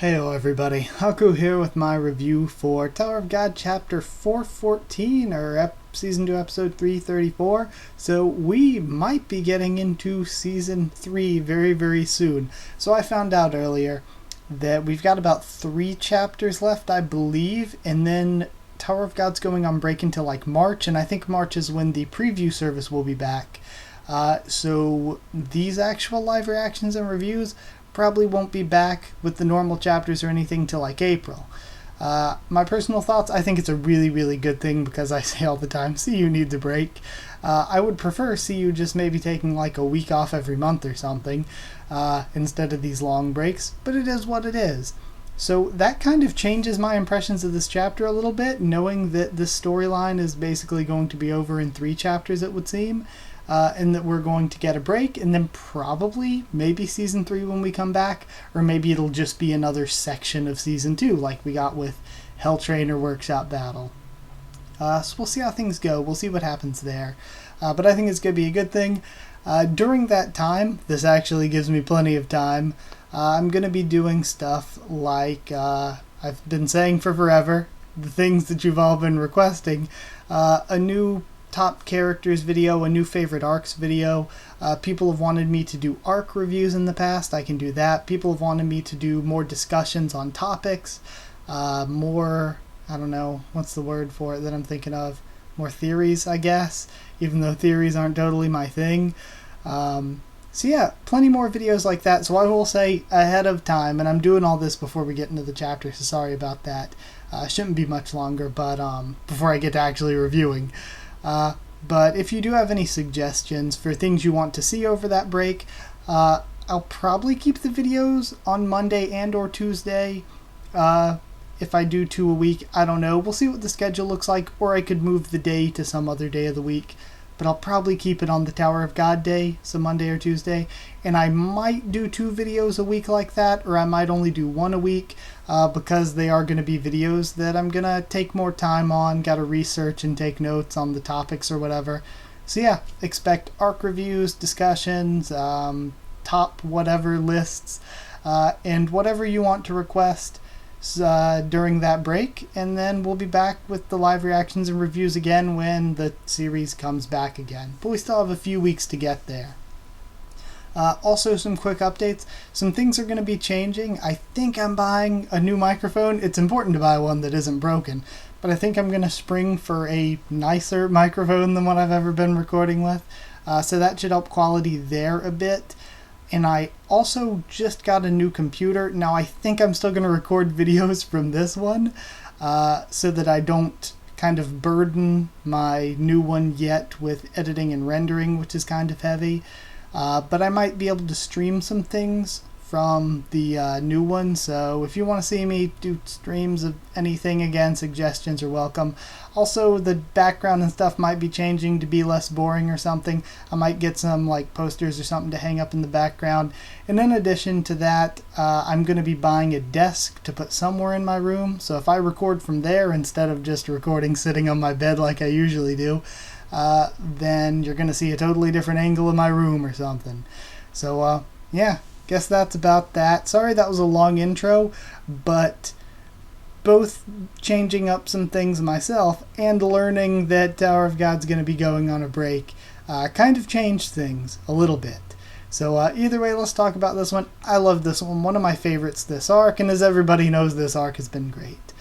Heyo everybody, Haku here with my review for Tower of God Chapter 414, or Season 2 Episode 334. So we might be getting into Season 3 very soon. So I found out earlier that we've got about 3 chapters left, I believe, and then Tower of God's going on break until like March, and I think March is when the preview service will be back. So these actual live reactions and reviews probably won't be back with the normal chapters or anything till like April. My personal thoughts, I think it's a really good thing because I say all the time, CU needs a break. I would prefer CU just maybe taking like a week off every month or something instead of these long breaks, but it is what it is. So that kind of changes my impressions of this chapter a little bit, knowing that this storyline is basically going to be over in 3 chapters, it would seem. And that we're going to get a break, and then probably maybe Season 3 when we come back, or maybe it'll just be another section of Season 2 like we got with Hell Trainer Workshop Battle. So we'll see how things go, we'll see what happens there. But I think it's going to be a good thing. During that time, this actually gives me plenty of time, I'm going to be doing stuff like I've been saying for forever, the things that you've all been requesting, a new top characters video, a new favorite arcs video. People have wanted me to do arc reviews in the past. I can do that. People have wanted me to do more discussions on topics, more, I don't know, what's the word for it that I'm thinking of? More theories, I guess, even though theories aren't totally my thing. So yeah, plenty more videos like that. So I will say ahead of time, and I'm doing all this before we get into the chapter, so sorry about that. Shouldn't be much longer, but before I get to actually reviewing. But if you do have any suggestions for things you want to see over that break, I'll probably keep the videos on Monday and or Tuesday. If I do 2 a week, I don't know. We'll see what the schedule looks like, or I could move the day to some other day of the week. But I'll probably keep it on the Tower of God day, so Monday or Tuesday. And I might do 2 videos a week like that, or I might only do 1 a week, because they are going to be videos that I'm going to take more time on, got to research and take notes on the topics or whatever. So yeah, expect arc reviews, discussions, top whatever lists, and whatever you want to request during that break, and then we'll be back with the live reactions and reviews again when the series comes back again. But we still have a few weeks to get there. Also, some quick updates. Some things are going to be changing. I think I'm buying a new microphone. It's important to buy one that isn't broken, but I think I'm going to spring for a nicer microphone than what I've ever been recording with. So that should help quality there a bit. And I also just got a new computer. Now I think I'm still going to record videos from this one so that I don't kind of burden my new one yet with editing and rendering, which is kind of heavy. But I might be able to stream some things from the new one, so if you want to see me do streams of anything, again, suggestions are welcome. Also, the background and stuff might be changing to be less boring or something. I might get some like posters or something to hang up in the background. And in addition to that, I'm going to be buying a desk to put somewhere in my room, so if I record from there instead of just recording sitting on my bed like I usually do, then you're going to see a totally different angle of my room or something. So, yeah, guess that's about that. Sorry that was a long intro, but both changing up some things myself and learning that Tower of God's going to be going on a break kind of changed things a little bit. So either way, let's talk about this one. I love this one of my favorites this arc, and as everybody knows, this arc has been great.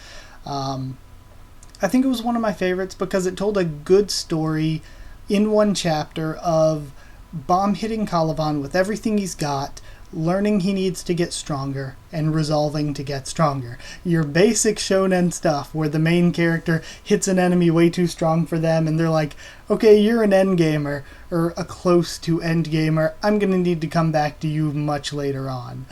I think it was one of my favorites because it told a good story in one chapter of Bomb hitting Caliban with everything he's got, learning he needs to get stronger, and resolving to get stronger. Your basic shonen stuff where the main character hits an enemy way too strong for them and they're like, okay, you're an endgamer, or a close to endgamer, I'm going to need to come back to you much later on.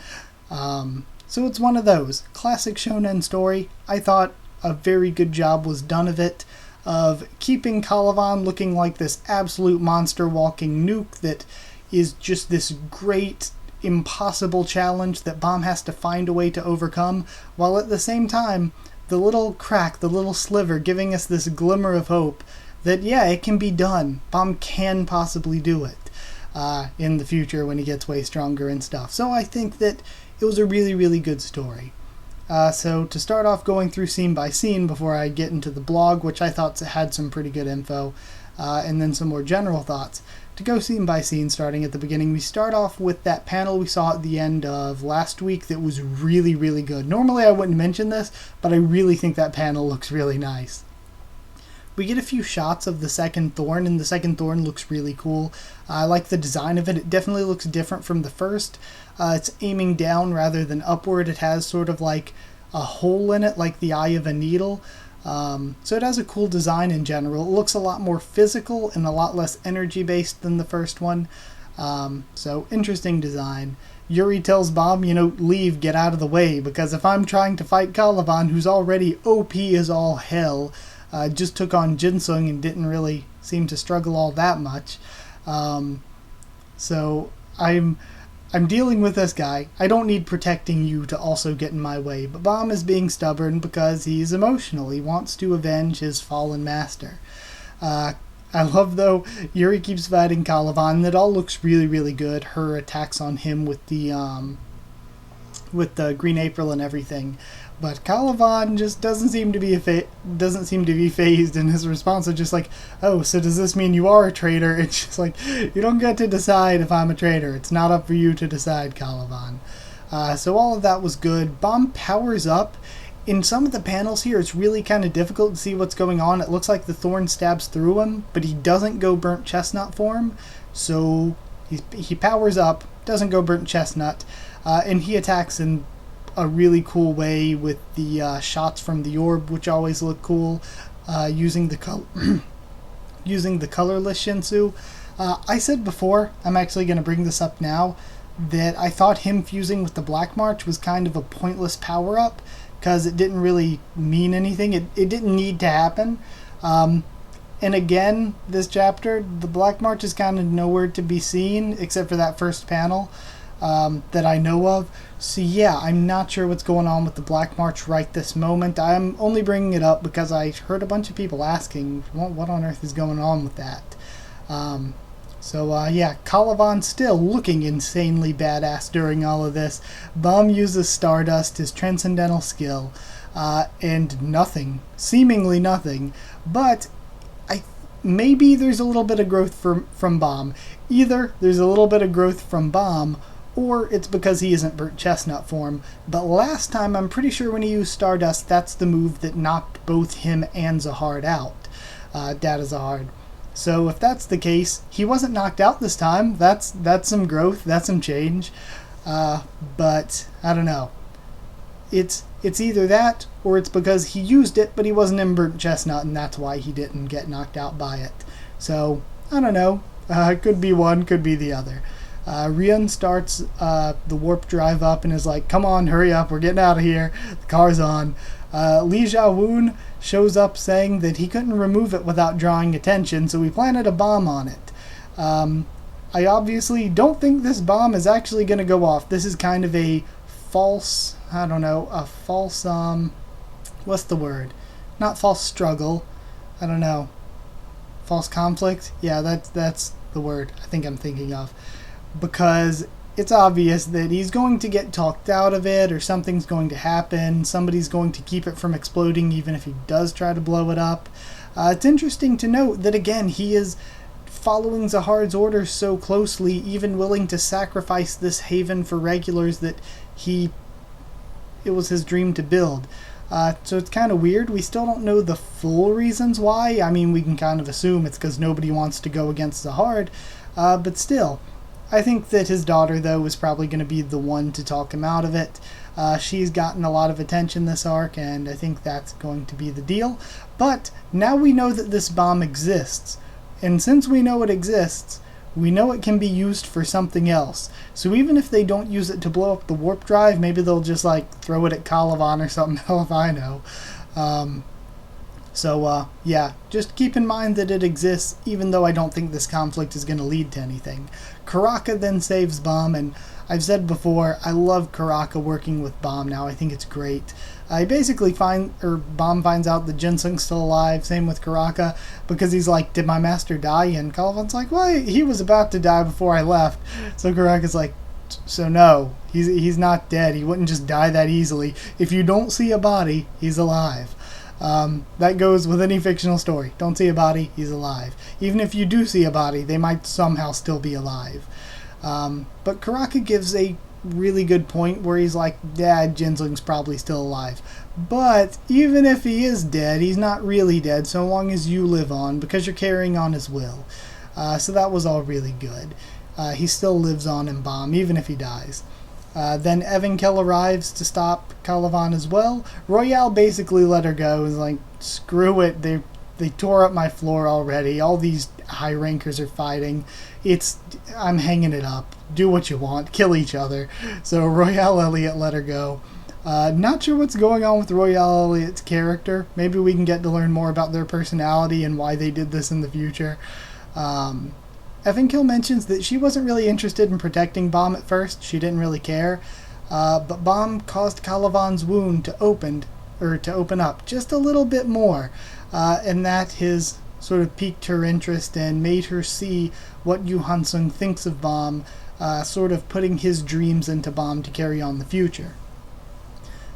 So it's one of those. Classic shonen story. I thought a very good job was done of it, of keeping Caliban looking like this absolute monster walking nuke that is just this great, impossible challenge that Bomb has to find a way to overcome, while at the same time, the little crack, the little sliver giving us this glimmer of hope that, yeah, it can be done. Bomb can possibly do it in the future when he gets way stronger and stuff. So I think that it was a really good story. So to start off going through scene by scene before I get into the blog, which I thought had some pretty good info, and then some more general thoughts. To go scene by scene, starting at the beginning, we start off with that panel we saw at the end of last week that was really, really good. Normally I wouldn't mention this, but I really think that panel looks really nice. We get a few shots of the second thorn, and the second thorn looks really cool. I like the design of it. It definitely looks different from the first. It's aiming down rather than upward. It has sort of like a hole in it, like the eye of a needle. So it has a cool design in general. It looks a lot more physical and a lot less energy-based than the first one. So interesting design. Yuri tells Bomb, leave, get out of the way, because if I'm trying to fight Caliban, who's already OP as all hell, just took on Jinsung and didn't really seem to struggle all that much. So I'm dealing with this guy. I don't need protecting you to also get in my way, but Bomb is being stubborn because he's emotional. He wants to avenge his fallen master. I love, though, Yuri keeps fighting Caliban. It all looks really, really good. Her attacks on him with the Green April and everything. But Caliban just doesn't seem to be phased, and his response is just like, "Oh, so does this mean you are a traitor?" It's just like, you don't get to decide if I'm a traitor. It's not up for you to decide, Caliban. So all of that was good. Bomb powers up. In some of the panels here, it's really kind of difficult to see what's going on. It looks like the thorn stabs through him, but he doesn't go burnt chestnut form. So he powers up, doesn't go burnt chestnut, and he attacks in a really cool way with the shots from the orb, which always look cool, using the colorless Shinsu. I said before, I'm actually going to bring this up now, that I thought him fusing with the Black March was kind of a pointless power-up, because it didn't really mean anything. It didn't need to happen. And again, this chapter, the Black March is kind of nowhere to be seen, except for that first panel that I know of. So yeah, I'm not sure what's going on with the Black March right this moment. I'm only bringing it up because I heard a bunch of people asking, what on earth is going on with that? Yeah, Caliban still looking insanely badass during all of this. Bomb uses Stardust, his transcendental skill, and nothing, seemingly nothing, but maybe there's a little bit of growth from Bomb. Either there's a little bit of growth from Bomb, or it's because he isn't burnt chestnut form. But last time, I'm pretty sure when he used Stardust, that's the move that knocked both him and Zahard out. Data Zahard. So if that's the case, he wasn't knocked out this time. That's some growth, that's some change. But I don't know. It's either that, or it's because he used it, but he wasn't in burnt chestnut, and that's why he didn't get knocked out by it. So I don't know. Could be one, could be the other. Rian starts the warp drive up and is like, "Come on, hurry up, we're getting out of here. The car's on." Li Jiawoon shows up saying that he couldn't remove it without drawing attention, so he planted a bomb on it. I obviously don't think this bomb is actually going to go off. This is kind of a false, what's the word? Not false struggle. I don't know. False conflict? Yeah, that's the word I think I'm thinking of. Because it's obvious that he's going to get talked out of it, or something's going to happen. Somebody's going to keep it from exploding even if he does try to blow it up. It's interesting to note that, again, he is following Zahard's orders so closely, even willing to sacrifice this haven for regulars that it was his dream to build. So it's kind of weird. We still don't know the full reasons why. I mean, we can kind of assume it's because nobody wants to go against Zahard, but still. I think that his daughter, though, is probably going to be the one to talk him out of it. She's gotten a lot of attention this arc, and I think that's going to be the deal. But now we know that this bomb exists. And since we know it exists, we know it can be used for something else. So even if they don't use it to blow up the warp drive, maybe they'll just, throw it at Caliban or something, hell if I know. Yeah, just keep in mind that it exists, even though I don't think this conflict is going to lead to anything. Karaka then saves Bomb, and I've said before, I love Karaka working with Bomb now. I think it's great. I basically Bomb finds out that Jinsung's still alive, same with Karaka, because he's like, "Did my master die?" And Caliban's like, "Well, he was about to die before I left." So Karaka's like, "So no, He's not dead. He wouldn't just die that easily. If you don't see a body, he's alive. That goes with any fictional story. Don't see a body, he's alive. Even if you do see a body, they might somehow still be alive. But Karaka gives a really good point where he's like, yeah, Jinsling's probably still alive. But even if he is dead, he's not really dead so long as you live on, because you're carrying on his will. So that was all really good. He still lives on in Bomb, even if he dies. Then Evankel arrives to stop Calivan as well. Royale basically let her go. Is like, screw it. They tore up my floor already. All these high rankers are fighting. I'm hanging it up. Do what you want. Kill each other. So Royale Elliott let her go. Not sure what's going on with Royale Elliott's character. Maybe we can get to learn more about their personality and why they did this in the future. Evankel mentions that she wasn't really interested in protecting Bomb at first. She didn't really care. But Bomb caused Calivan's wound to open up just a little bit more. And that has sort of piqued her interest and made her see what Yu Hansung thinks of Bomb, sort of putting his dreams into Bomb to carry on the future.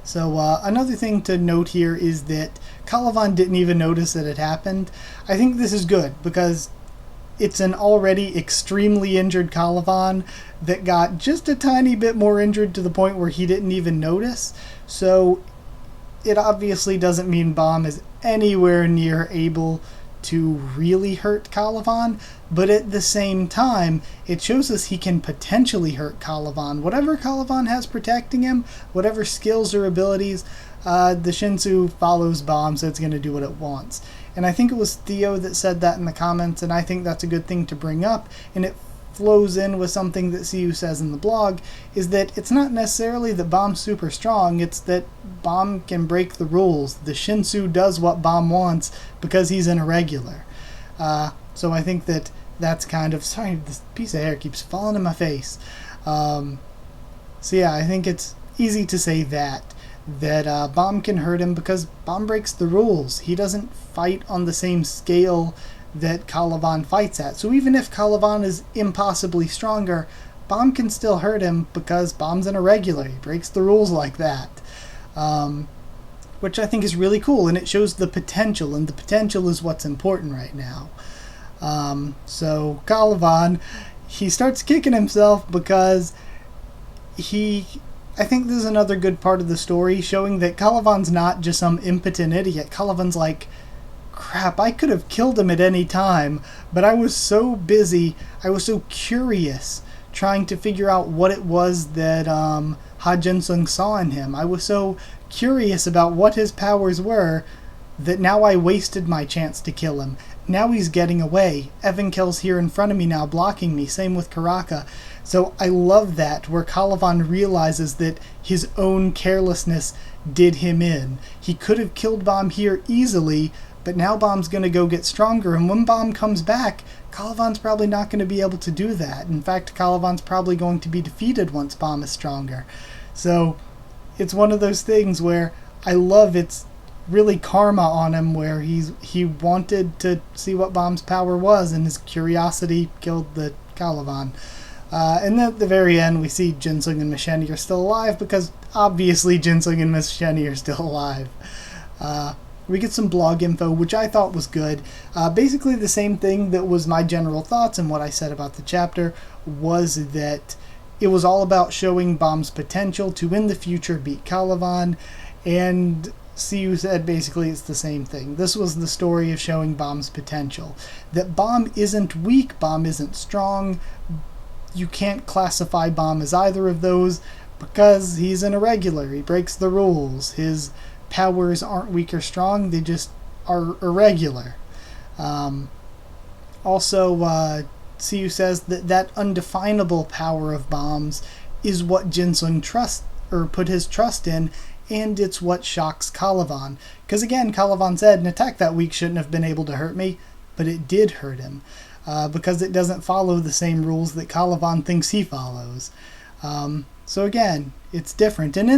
So another thing to note here is that Calivan didn't even notice that it happened. I think this is good because it's an already extremely injured Calivan that got just a tiny bit more injured to the point where he didn't even notice. So it obviously doesn't mean Bomb is anywhere near able to really hurt Calivan, but at the same time, it shows us he can potentially hurt Calivan. Whatever Calivan has protecting him, whatever skills or abilities, the Shinsu follows Bomb, so it's going to do what it wants. And I think it was Theo that said that in the comments, and I think that's a good thing to bring up, and it flows in with something that CU says in the blog, is that it's not necessarily that Bomb's super strong, it's that Bomb can break the rules. The Shinsu does what Bomb wants because he's an irregular. So I think that's kind of... Sorry, this piece of hair keeps falling in my face. So yeah, I think it's easy to say that Bomb can hurt him because Bomb breaks the rules. He doesn't fight on the same scale that Calivan fights at. So even if Calivan is impossibly stronger, Bomb can still hurt him because Bomb's an irregular. He breaks the rules like that. Which I think is really cool, and it shows the potential, and the potential is what's important right now. So Calivan, he starts kicking himself because I think this is another good part of the story, showing that Calivan's not just some impotent idiot. Calivan's like, crap, I could have killed him at any time, but I was so busy, I was so curious trying to figure out what it was that Ha Jinsung saw in him. I was so curious about what his powers were that now I wasted my chance to kill him. Now he's getting away. Evankel's here in front of me now, blocking me. Same with Karaka. So I love that, where Calivan realizes that his own carelessness did him in. He could have killed Bomb here easily, but now Bomb's going to go get stronger, and when Bomb comes back, Calivan's probably not going to be able to do that. In fact, Calivan's probably going to be defeated once Bomb is stronger. So it's one of those things where I love it's really karma on him, where he wanted to see what Bomb's power was, and his curiosity killed the Calivan. And then at the very end, we see Jinsung and Misheni are still alive, because obviously Jinsung and Misheni are still alive. We get some blog info, which I thought was good. Basically the same thing that was my general thoughts and what I said about the chapter, was that it was all about showing Bomb's potential to in the future beat Calivan, and CU said basically it's the same thing. This was the story of showing Bomb's potential. That Bomb isn't weak, Bomb isn't strong. You can't classify Bomb as either of those because he's an irregular. He breaks the rules. His powers aren't weak or strong, they just are irregular. Also, CU says that undefinable power of Bomb's is what Jinsung put his trust in, and it's what shocks Calivan. Because again, Calivan said, an attack that weak shouldn't have been able to hurt me, but it did hurt him. Because it doesn't follow the same rules that Calivan thinks he follows. So again, it's different. And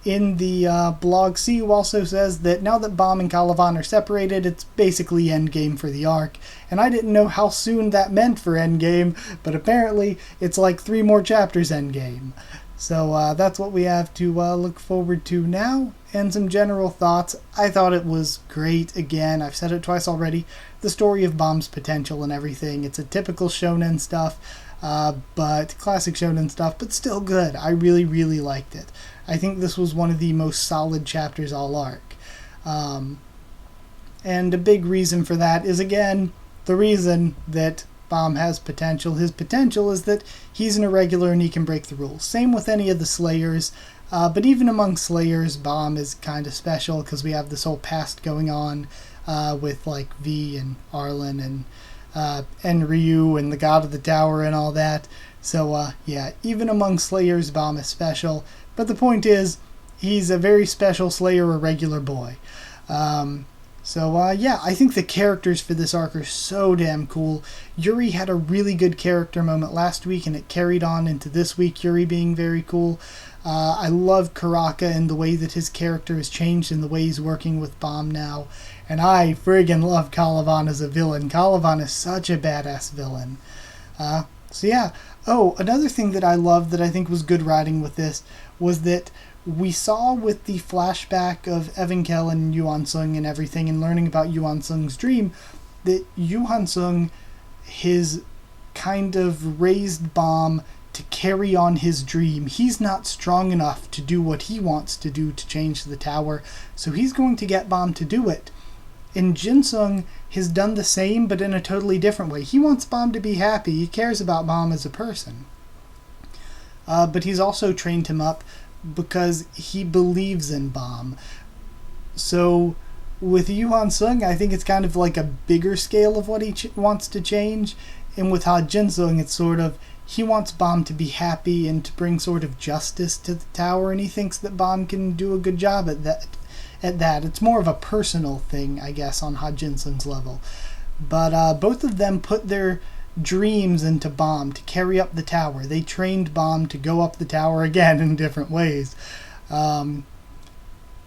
in the blog, CU also says that now that Bomb and Calavan are separated, it's basically Endgame for the arc. And I didn't know how soon that meant for Endgame, but apparently it's like 3 more chapters Endgame. So that's what we have to look forward to now. And some general thoughts. I thought it was great. Again, I've said it twice already. The story of Bomb's potential and everything. It's a typical shonen stuff, but classic shonen stuff, but still good. I really, really liked it. I think this was one of the most solid chapters all arc. And a big reason for that is, again, the reason that Bomb has potential. His potential is that he's an irregular and he can break the rules. Same with any of the Slayers. But even among Slayers, Bomb is kind of special because we have this whole past going on with like V and Arlen and Ryu and the God of the Tower and all that. So yeah, even among Slayers, Bomb is special. But the point is, he's a very special Slayer, irregular boy. Yeah, I think the characters for this arc are so damn cool. Yuri had a really good character moment last week, and it carried on into this week, Yuri being very cool. I love Karaka and the way that his character has changed and the way he's working with Bomb now. And I friggin' love Calavan as a villain. Calavan is such a badass villain. So yeah. Oh, another thing that I loved that I think was good writing with this was that we saw with the flashback of Evankel and Yuan Sung and everything and learning about Yuan Sung's dream that Yuan Sung, his kind of raised Bomb to carry on his dream. He's not strong enough to do what he wants to do to change the tower, so he's going to get Bomb to do it. And Jinsung has done the same, but in a totally different way. He wants Bomb to be happy. He cares about Bomb as a person. But he's also trained him up because he believes in Bomb. So with Yuan Sung, I think it's kind of like a bigger scale of what he wants to change. And with Ha Jinsung, it's sort of, he wants Bomb to be happy and to bring sort of justice to the tower, and he thinks that Bomb can do a good job at that. It's more of a personal thing, I guess, on Ha Jinsung's level. But both of them put their dreams into Bomb to carry up the tower. They trained Bomb to go up the tower again in different ways. And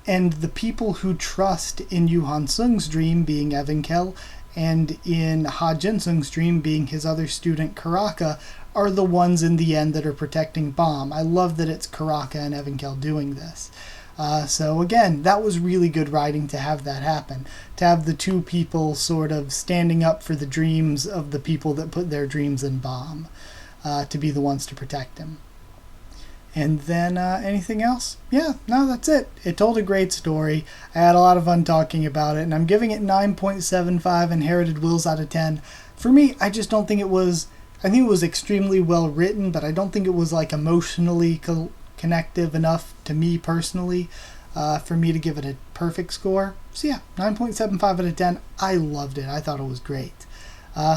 the people who trust in Yuan Sung's dream, being Evankel, and in Ha Jinsung's dream, being his other student Karaka, are the ones in the end that are protecting Bomb. I love that it's Karaka and Evankel doing this. So again, that was really good writing to have that happen. To have the two people sort of standing up for the dreams of the people that put their dreams in Bomb. To be the ones to protect him. And then anything else? Yeah, no, that's it. It told a great story. I had a lot of fun talking about it. And I'm giving it 9.75 inherited wills out of 10. For me, I just don't think it was... I think it was extremely well written, but I don't think it was like emotionally connective enough to me personally for me to give it a perfect score. So yeah, 9.75 out of 10. I loved it. I thought it was great.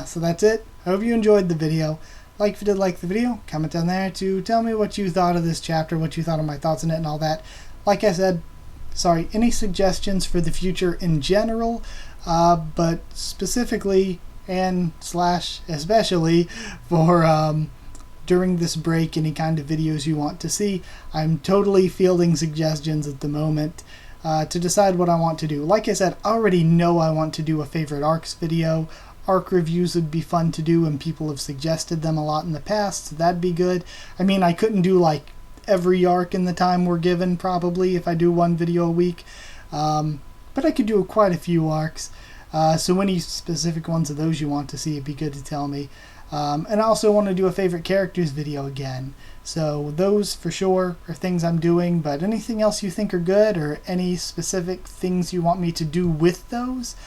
So that's it. I hope you enjoyed the video. Like if you did like the video, comment down there to tell me what you thought of this chapter, what you thought of my thoughts on it and all that. Like I said, sorry, any suggestions for the future in general, but specifically and slash especially for during this break, any kind of videos you want to see. I'm totally fielding suggestions at the moment to decide what I want to do. Like I said, I already know I want to do a favorite arcs video. Arc reviews would be fun to do, and people have suggested them a lot in the past, so that'd be good. I mean, I couldn't do like every arc in the time we're given probably if I do one video a week, but I could do quite a few arcs. So any specific ones of those you want to see, it'd be good to tell me. And I also want to do a favorite characters video again. So those for sure are things I'm doing, but anything else you think are good or any specific things you want me to do with those,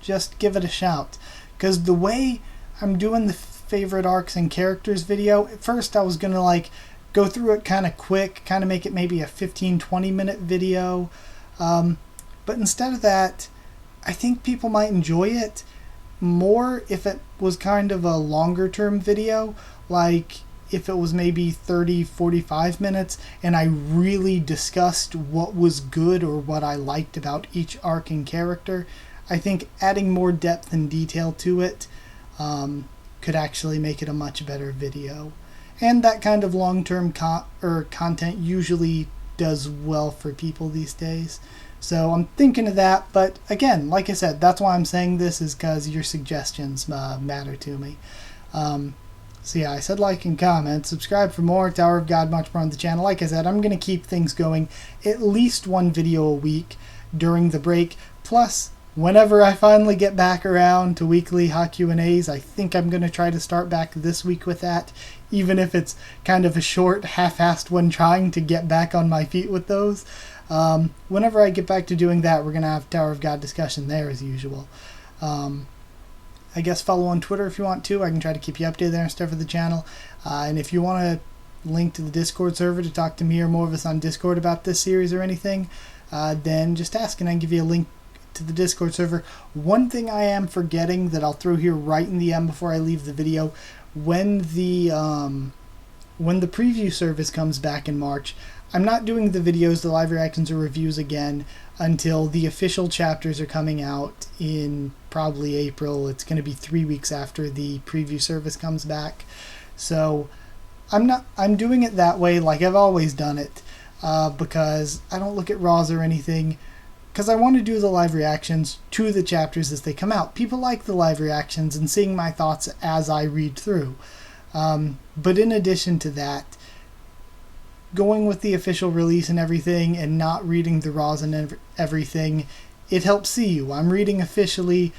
just give it a shout. Because the way I'm doing the favorite arcs and characters video, at first I was going to like go through it kind of quick, kind of make it maybe a 15-20 minute video. But instead of that, I think people might enjoy it more if it was kind of a longer term video, like if it was maybe 30-45 minutes and I really discussed what was good or what I liked about each arc and character. I think adding more depth and detail to it could actually make it a much better video. and that kind of long-term content usually does well for people these days. So I'm thinking of that, but again, like I said, that's why I'm saying this, is because your suggestions matter to me. So yeah, I said like and comment, subscribe for more Tower of God much more on the channel. Like I said, I'm going to keep things going at least one video a week during the break, plus whenever I finally get back around to weekly Haku and A's, I think I'm going to try to start back this week with that, even if it's kind of a short, half-assed one trying to get back on my feet with those. Whenever I get back to doing that, we're going to have Tower of God discussion there as usual. I guess follow on Twitter if you want to. I can try to keep you updated there and stuff for the channel. And if you want to link to the Discord server to talk to me or more of us on Discord about this series or anything, then just ask and I can give you a link to the Discord server. One thing I am forgetting that I'll throw here right in the end before I leave the video, when the preview service comes back in March, I'm not doing the videos, the live reactions or reviews again until the official chapters are coming out in probably April. It's going to be 3 weeks after the preview service comes back. So I'm doing it that way like I've always done it, because I don't look at Raws or anything, because I want to do the live reactions to the chapters as they come out. People like the live reactions and seeing my thoughts as I read through. But in addition to that, going with the official release and everything and not reading the Raws and everything, it helps see you. I'm reading officially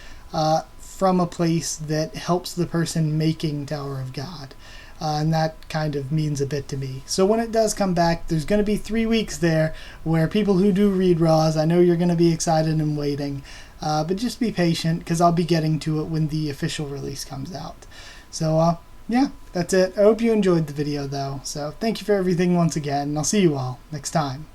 from a place that helps the person making Tower of God. And that kind of means a bit to me. So when it does come back, there's going to be 3 weeks there where people who do read Raws, I know you're going to be excited and waiting. But just be patient, because I'll be getting to it when the official release comes out. So yeah, that's it. I hope you enjoyed the video though. So thank you for everything once again, and I'll see you all next time.